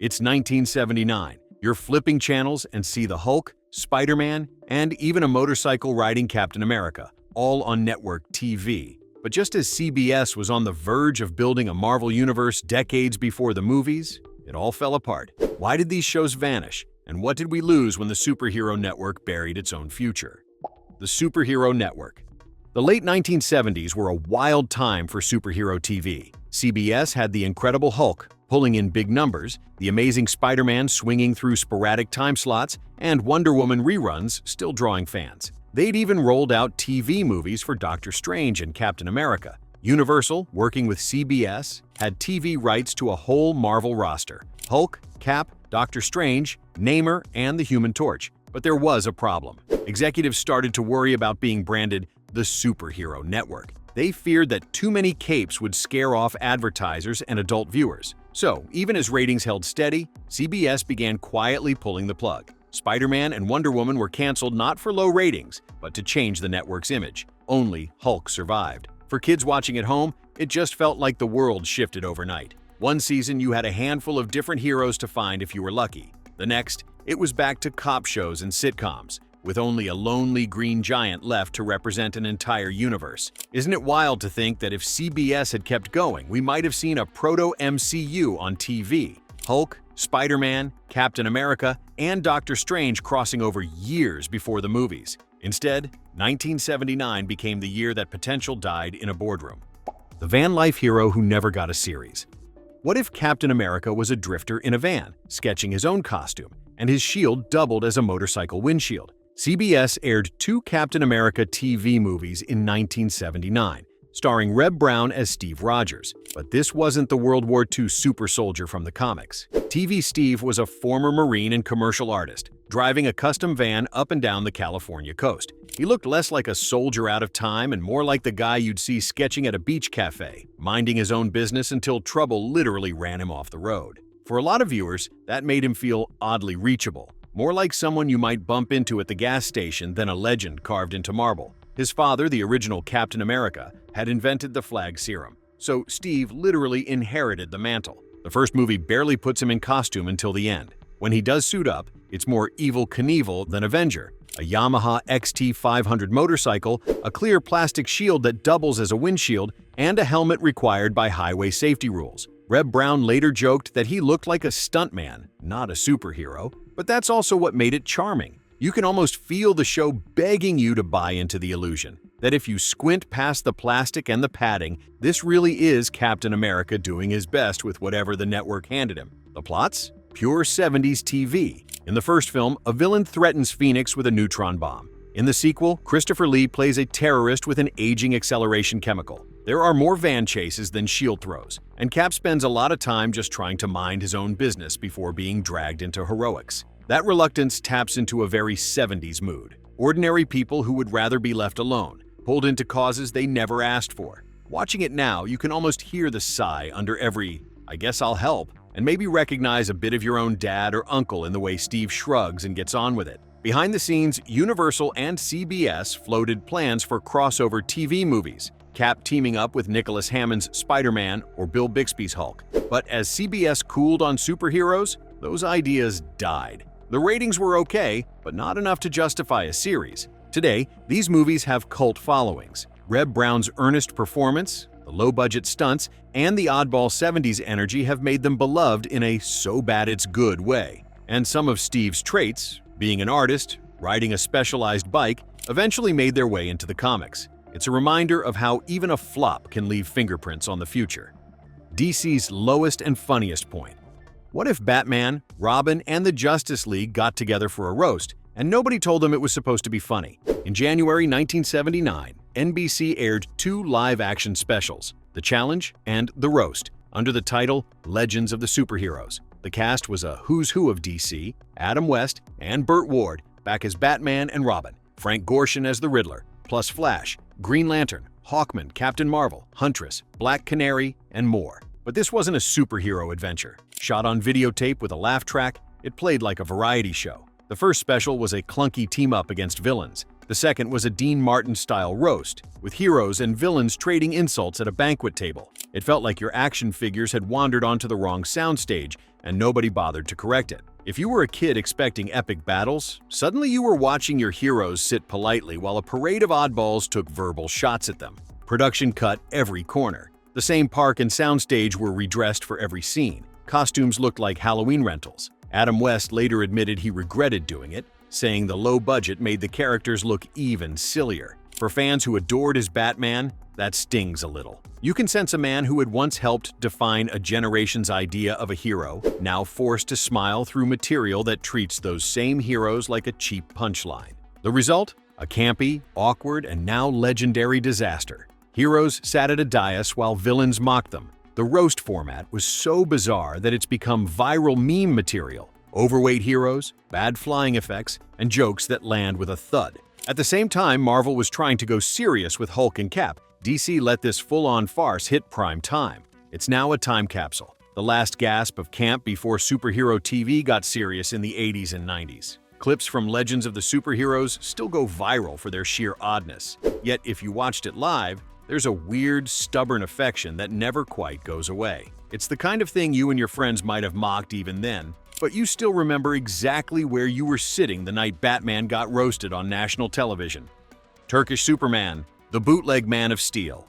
It's 1979. You're flipping channels and see the Hulk, Spider-Man, and even a motorcycle-riding Captain America, all on network TV. But just as CBS was on the verge of building a Marvel universe decades before the movies, it all fell apart. Why did these shows vanish? And what did we lose when the superhero network buried its own future? The Superhero Network. The late 1970s were a wild time for superhero TV. CBS had The Incredible Hulk, pulling in big numbers, The Amazing Spider-Man swinging through sporadic time slots, and Wonder Woman reruns still drawing fans. They'd even rolled out TV movies for Doctor Strange and Captain America. Universal, working with CBS, had TV rights to a whole Marvel roster: Hulk, Cap, Doctor Strange, Namor, and the Human Torch. But there was a problem. Executives started to worry about being branded the Superhero Network. They feared that too many capes would scare off advertisers and adult viewers. So, even as ratings held steady, CBS began quietly pulling the plug. Spider-Man and Wonder Woman were canceled not for low ratings, but to change the network's image. Only Hulk survived. For kids watching at home, it just felt like the world shifted overnight. One season, you had a handful of different heroes to find if you were lucky. The next, it was back to cop shows and sitcoms, with only a lonely green giant left to represent an entire universe. Isn't it wild to think that if CBS had kept going, we might have seen a proto-MCU on TV? Hulk, Spider-Man, Captain America, and Doctor Strange crossing over years before the movies. Instead, 1979 became the year that potential died in a boardroom. The van life hero who never got a series. What if Captain America was a drifter in a van, sketching his own costume, and his shield doubled as a motorcycle windshield? CBS aired 2 Captain America TV movies in 1979, starring Reb Brown as Steve Rogers. But this wasn't the World War II super soldier from the comics. TV Steve was a former Marine and commercial artist, driving a custom van up and down the California coast. He looked less like a soldier out of time and more like the guy you'd see sketching at a beach cafe, minding his own business until trouble literally ran him off the road. For a lot of viewers, that made him feel oddly reachable, more like someone you might bump into at the gas station than a legend carved into marble. His father, the original Captain America, had invented the flag serum, so Steve literally inherited the mantle. The first movie barely puts him in costume until the end. When he does suit up, it's more Evel Knievel than Avenger. A Yamaha XT500 motorcycle, a clear plastic shield that doubles as a windshield, and a helmet required by highway safety rules. Reb Brown later joked that he looked like a stuntman, not a superhero, but that's also what made it charming. You can almost feel the show begging you to buy into the illusion that if you squint past the plastic and the padding, this really is Captain America doing his best with whatever the network handed him. The plots? Pure 70s TV. In the first film, a villain threatens Phoenix with a neutron bomb. In the sequel, Christopher Lee plays a terrorist with an aging acceleration chemical. There are more van chases than shield throws, and Cap spends a lot of time just trying to mind his own business before being dragged into heroics. That reluctance taps into a very 70s mood. Ordinary people who would rather be left alone, pulled into causes they never asked for. Watching it now, you can almost hear the sigh under every, "I guess I'll help," and maybe recognize a bit of your own dad or uncle in the way Steve shrugs and gets on with it. Behind the scenes, Universal and CBS floated plans for crossover TV movies, Cap teaming up with Nicholas Hammond's Spider-Man or Bill Bixby's Hulk. But as CBS cooled on superheroes, those ideas died. The ratings were okay, but not enough to justify a series. Today, these movies have cult followings. Reb Brown's earnest performance, the low-budget stunts, and the oddball 70s energy have made them beloved in a so-bad-it's-good way. And some of Steve's traits, being an artist, riding a specialized bike, eventually made their way into the comics. It's a reminder of how even a flop can leave fingerprints on the future. DC's lowest and funniest point. What if Batman, Robin, and the Justice League got together for a roast, and nobody told them it was supposed to be funny? In January 1979, NBC aired 2 live-action specials, The Challenge and The Roast, under the title Legends of the Superheroes. The cast was a who's who of DC, Adam West and Burt Ward back as Batman and Robin, Frank Gorshin as the Riddler, plus Flash, Green Lantern, Hawkman, Captain Marvel, Huntress, Black Canary, and more. But this wasn't a superhero adventure. Shot on videotape with a laugh track, it played like a variety show. The first special was a clunky team-up against villains. The second was a Dean Martin-style roast, with heroes and villains trading insults at a banquet table. It felt like your action figures had wandered onto the wrong soundstage, and nobody bothered to correct it. If you were a kid expecting epic battles, suddenly you were watching your heroes sit politely while a parade of oddballs took verbal shots at them. Production cut every corner. The same park and soundstage were redressed for every scene. Costumes looked like Halloween rentals. Adam West later admitted he regretted doing it, saying the low budget made the characters look even sillier. For fans who adored his Batman, that stings a little. You can sense a man who had once helped define a generation's idea of a hero, now forced to smile through material that treats those same heroes like a cheap punchline. The result? A campy, awkward, and now legendary disaster. Heroes sat at a dais while villains mocked them. The roast format was so bizarre that it's become viral meme material. Overweight heroes, bad flying effects, and jokes that land with a thud. At the same time, Marvel was trying to go serious with Hulk and Cap. DC let this full-on farce hit prime time. It's now a time capsule, the last gasp of camp before superhero TV got serious in the 80s and 90s. Clips from Legends of the Superheroes still go viral for their sheer oddness. Yet if you watched it live, there's a weird, stubborn affection that never quite goes away. It's the kind of thing you and your friends might have mocked even then, but you still remember exactly where you were sitting the night Batman got roasted on national television. Turkish Superman, the bootleg Man of Steel.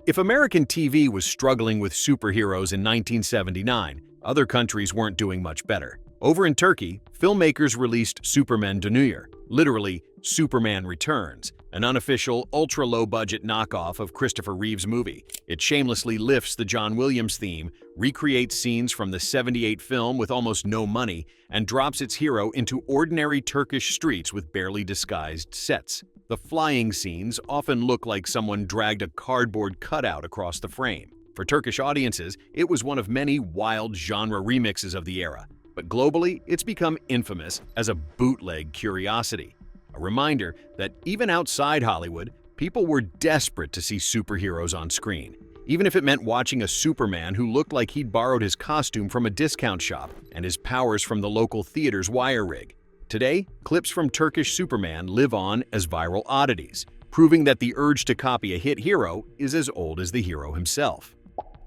If American TV was struggling with superheroes in 1979, other countries weren't doing much better. Over in Turkey, filmmakers released Superman Dönüyor, literally Superman Returns, an unofficial, ultra-low-budget knockoff of Christopher Reeve's movie. It shamelessly lifts the John Williams theme, recreates scenes from the '78 film with almost no money, and drops its hero into ordinary Turkish streets with barely disguised sets. The flying scenes often look like someone dragged a cardboard cutout across the frame. For Turkish audiences, it was one of many wild genre remixes of the era, but globally, it's become infamous as a bootleg curiosity. A reminder that even outside Hollywood, people were desperate to see superheroes on screen, even if it meant watching a Superman who looked like he'd borrowed his costume from a discount shop and his powers from the local theater's wire rig. Today, clips from Turkish Superman live on as viral oddities, proving that the urge to copy a hit hero is as old as the hero himself.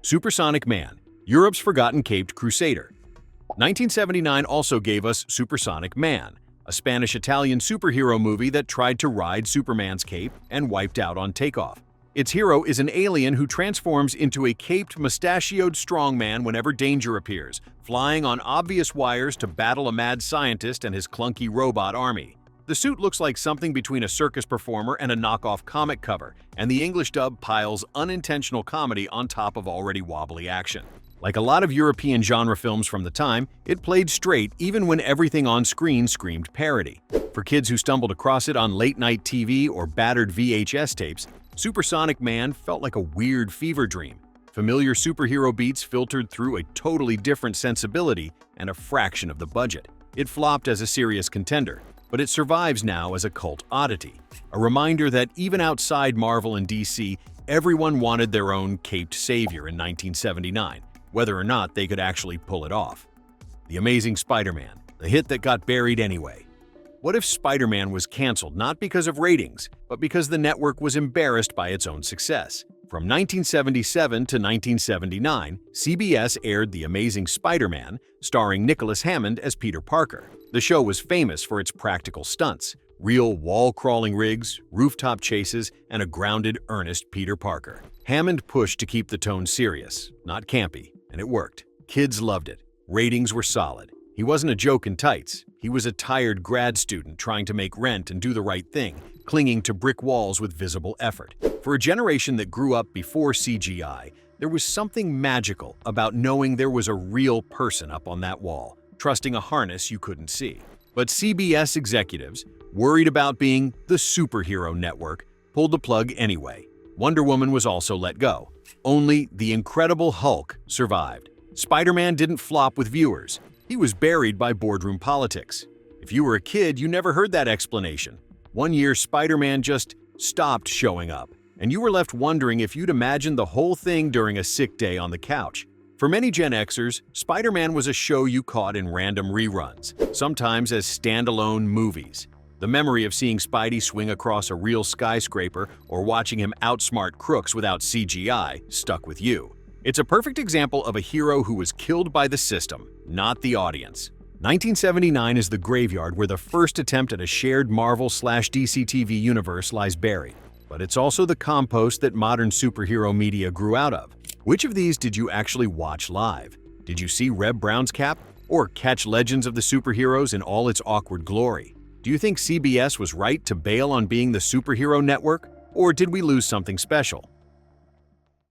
Supersonic Man, Europe's forgotten caped crusader. 1979 also gave us Supersonic Man, a Spanish-Italian superhero movie that tried to ride Superman's cape and wiped out on takeoff. Its hero is an alien who transforms into a caped, mustachioed strongman whenever danger appears, flying on obvious wires to battle a mad scientist and his clunky robot army. The suit looks like something between a circus performer and a knockoff comic cover, and the English dub piles unintentional comedy on top of already wobbly action. Like a lot of European genre films from the time, it played straight even when everything on screen screamed parody. For kids who stumbled across it on late-night TV or battered VHS tapes, Supersonic Man felt like a weird fever dream. Familiar superhero beats filtered through a totally different sensibility and a fraction of the budget. It flopped as a serious contender, but it survives now as a cult oddity, a reminder that even outside Marvel and DC, everyone wanted their own caped savior in 1979. Whether or not they could actually pull it off. The Amazing Spider-Man, the hit that got buried anyway. What if Spider-Man was canceled not because of ratings, but because the network was embarrassed by its own success? From 1977 to 1979, CBS aired The Amazing Spider-Man, starring Nicholas Hammond as Peter Parker. The show was famous for its practical stunts, real wall-crawling rigs, rooftop chases, and a grounded, earnest Peter Parker. Hammond pushed to keep the tone serious, not campy, and it worked. Kids loved it. Ratings were solid. He wasn't a joke in tights. He was a tired grad student trying to make rent and do the right thing, clinging to brick walls with visible effort. For a generation that grew up before CGI, there was something magical about knowing there was a real person up on that wall, trusting a harness you couldn't see. But CBS executives, worried about being the superhero network, pulled the plug anyway. Wonder Woman was also let go. Only The Incredible Hulk survived. Spider-Man didn't flop with viewers. He was buried by boardroom politics. If you were a kid, you never heard that explanation. One year, Spider-Man just stopped showing up, and you were left wondering if you'd imagined the whole thing during a sick day on the couch. For many Gen Xers, Spider-Man was a show you caught in random reruns, sometimes as standalone movies. The memory of seeing Spidey swing across a real skyscraper or watching him outsmart crooks without CGI stuck with you. It's a perfect example of a hero who was killed by the system, not the audience. 1979 is the graveyard where the first attempt at a shared Marvel/DC TV universe lies buried. But it's also the compost that modern superhero media grew out of. Which of these did you actually watch live? Did you see Reb Brown's cap? Or catch Legends of the Superheroes in all its awkward glory? Do you think CBS was right to bail on being the superhero network? Or did we lose something special?